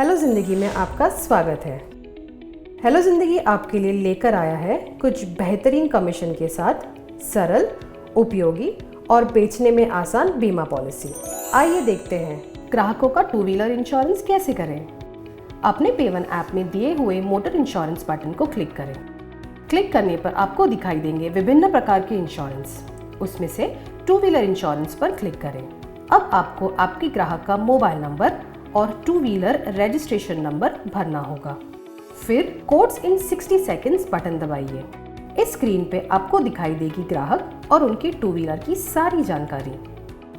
Hello ज़िंदगी में आपका स्वागत है। हेलो ज़िंदगी आपके लिए लेकर आया है कुछ बेहतरीन कमीशन के साथ सरल, उपयोगी और बेचने में आसान बीमा पॉलिसी। आइए देखते हैं ग्राहकों का टू व्हीलर इंश्योरेंस कैसे करें। अपने पेवन ऐप में दिए हुए मोटर इंश्योरेंस बटन को क्लिक करें। क्लिक करने पर आपको दिखाई देंगे विभिन्न प्रकार के इंश्योरेंस। उसमें से टू व्हीलर इंश्योरेंस पर क्लिक करें। अब आपको आपके ग्राहक का मोबाइल नंबर और टू व्हीलर रजिस्ट्रेशन नंबर भरना होगा। फिर कोड्स इन 60 सेकंड्स बटन दबाइए। इस स्क्रीन पे आपको दिखाई देगी ग्राहक और उनके टू व्हीलर की सारी जानकारी।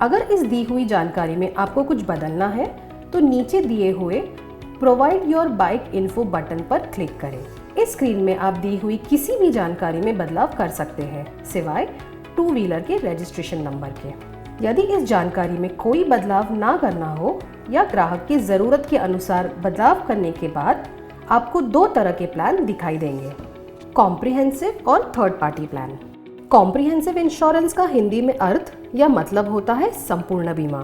अगर इस दी हुई जानकारी में आपको कुछ बदलना है तो नीचे दिए हुए provide your bike info button पर क्लिक करें। इस स्क्रीन में आप दी हुई किसी भी जानकारी में बदलाव कर सकते हैं सिवाय टू व्हीलर के रजिस्ट्रेशन नंबर के। यदि इस जानकारी में कोई बदलाव ना करना हो या ग्राहक की ज़रूरत के अनुसार बदलाव करने के बाद आपको दो तरह के प्लान दिखाई देंगे, कॉम्प्रिहेंसिव और third party plan. Comprehensive insurance का हिंदी में अर्थ या मतलब होता है संपूर्ण बीमा,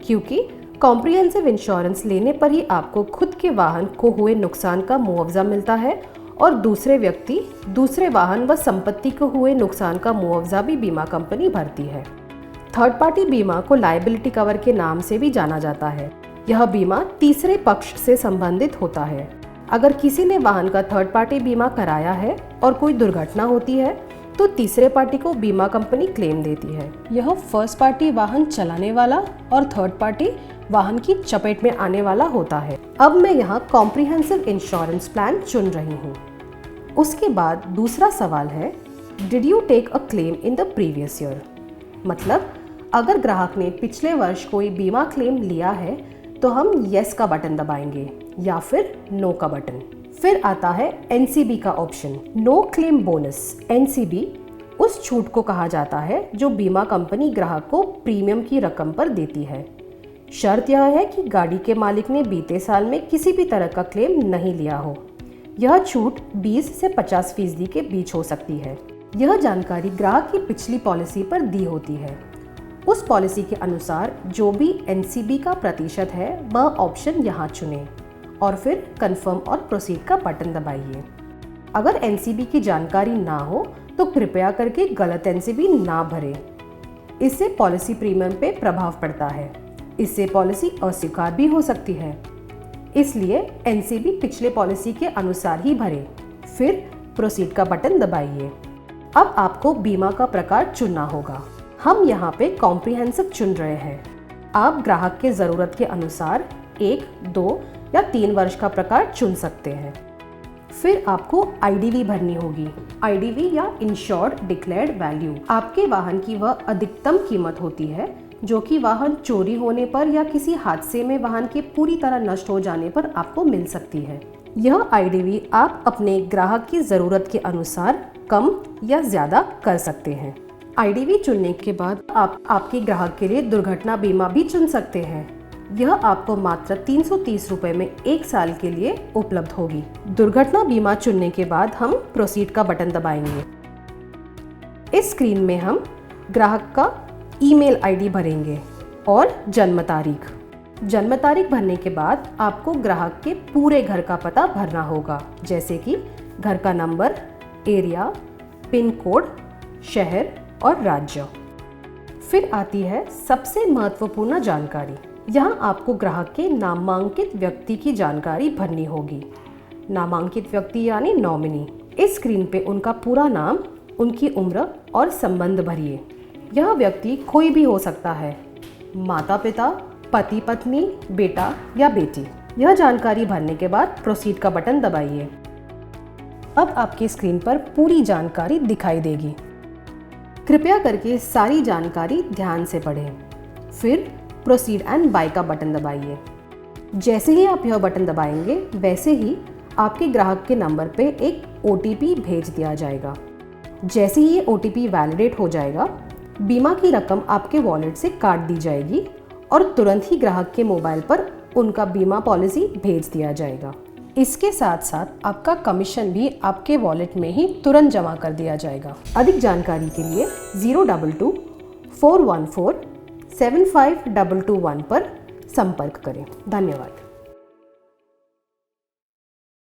क्योंकि कॉम्प्रिहेंसिव इंश्योरेंस लेने पर ही आपको खुद के वाहन को हुए नुकसान का मुआवजा मिलता है और दूसरे व्यक्ति, दूसरे वाहन व संपत्ति को हुए नुकसान का मुआवजा भी बीमा कंपनी भरती है। थर्ड पार्टी बीमा को लायबिलिटी कवर के नाम से भी जाना जाता है। यह बीमा तीसरे पक्ष से संबंधित होता है। अगर किसी ने वाहन का थर्ड पार्टी बीमा कराया है और कोई दुर्घटना होती है तो तीसरे पार्टी को बीमा कंपनी क्लेम देती है। यह फर्स्ट पार्टी वाहन चलाने वाला और थर्ड पार्टी वाहन की चपेट में आने वाला होता है। अब मैं यहाँ कॉम्प्रिहेंसिव इंश्योरेंस प्लान चुन रही हूँ। उसके बाद दूसरा सवाल है, did you take a claim in the previous year? मतलब अगर ग्राहक ने पिछले वर्ष कोई बीमा क्लेम लिया है तो हम येस का बटन दबाएंगे या फिर नो का बटन। फिर आता है एनसीबी का option, no claim bonus. NCB उस छूट को कहा जाता है जो बीमा कंपनी ग्राहक को प्रीमियम की रकम पर देती है। शर्त यह है कि गाड़ी के मालिक ने बीते साल में किसी भी तरह का क्लेम नहीं लिया हो। यह छूट 20 से 50% के बीच हो सकती है। यह जानकारी ग्राहक की पिछली पॉलिसी पर दी होती है। उस पॉलिसी के अनुसार जो भी एनसीबी का प्रतिशत है वह ऑप्शन यहाँ चुनें और फिर कंफर्म और प्रोसीड का बटन दबाइए। अगर एनसीबी की जानकारी ना हो तो कृपया करके गलत एनसीबी ना भरें। इससे पॉलिसी प्रीमियम पे प्रभाव पड़ता है। इससे पॉलिसी अस्वीकार भी हो सकती है। इसलिए एनसीबी पिछले पॉलिसी के अनुसार ही भरें। फिर प्रोसीड का बटन दबाइए। अब आपको बीमा का प्रकार चुनना होगा। हम यहाँ पे कॉम्प्रिहेंसिव चुन रहे हैं। आप ग्राहक के ज़रूरत के अनुसार 1, 2 या 3 वर्ष का प्रकार चुन सकते हैं। फिर आपको आईडीवी भरनी होगी। आईडीवी या इंश्योर्ड डिक्लेयर्ड वैल्यू आपके वाहन की वह अधिकतम कीमत होती है जो कि वाहन चोरी होने पर या किसी हादसे में वाहन के पूरी तरह नष्ट हो जाने पर आपको मिल सकती है। यह आईडीवी आप अपने ग्राहक की ज़रूरत के अनुसार कम या ज़्यादा कर सकते हैं। आईडीवी चुनने के बाद आप आपके ग्राहक के लिए दुर्घटना बीमा भी चुन सकते हैं। यह आपको मात्र 330 रुपये में 1 साल के लिए उपलब्ध होगी। दुर्घटना बीमा चुनने के बाद हम प्रोसीड का बटन दबाएंगे। इस स्क्रीन में हम ग्राहक का ईमेल आईडी भरेंगे और जन्म तारीख। जन्म तारीख भरने के बाद आपको ग्राहक के पूरे घर का पता भरना होगा, जैसे कि घर का नंबर, एरिया, पिन कोड, शहर और राज्य। फिर आती है सबसे महत्वपूर्ण जानकारी। यहाँ आपको ग्राहक के नामांकित व्यक्ति की जानकारी भरनी होगी। नामांकित व्यक्ति यानी नॉमिनी। इस स्क्रीन पे उनका पूरा नाम, उनकी उम्र और संबंध भरिए। यह व्यक्ति कोई भी हो सकता है, माता पिता, पति पत्नी, बेटा या बेटी। यह जानकारी भरने के बाद प्रोसीड का बटन दबाइए। अब आपकी स्क्रीन पर पूरी जानकारी दिखाई देगी। कृपया करके सारी जानकारी ध्यान से पढ़ें। फिर प्रोसीड एंड बाय का बटन दबाइए। जैसे ही आप यह बटन दबाएंगे वैसे ही आपके ग्राहक के नंबर पे एक OTP भेज दिया जाएगा। जैसे ही ये OTP वैलिडेट हो जाएगा, बीमा की रकम आपके वॉलेट से काट दी जाएगी और तुरंत ही ग्राहक के मोबाइल पर उनका बीमा पॉलिसी भेज दिया जाएगा। इसके साथ साथ आपका कमीशन भी आपके वॉलेट में ही तुरंत जमा कर दिया जाएगा। अधिक जानकारी के लिए 022 414 75221 पर संपर्क करें। धन्यवाद।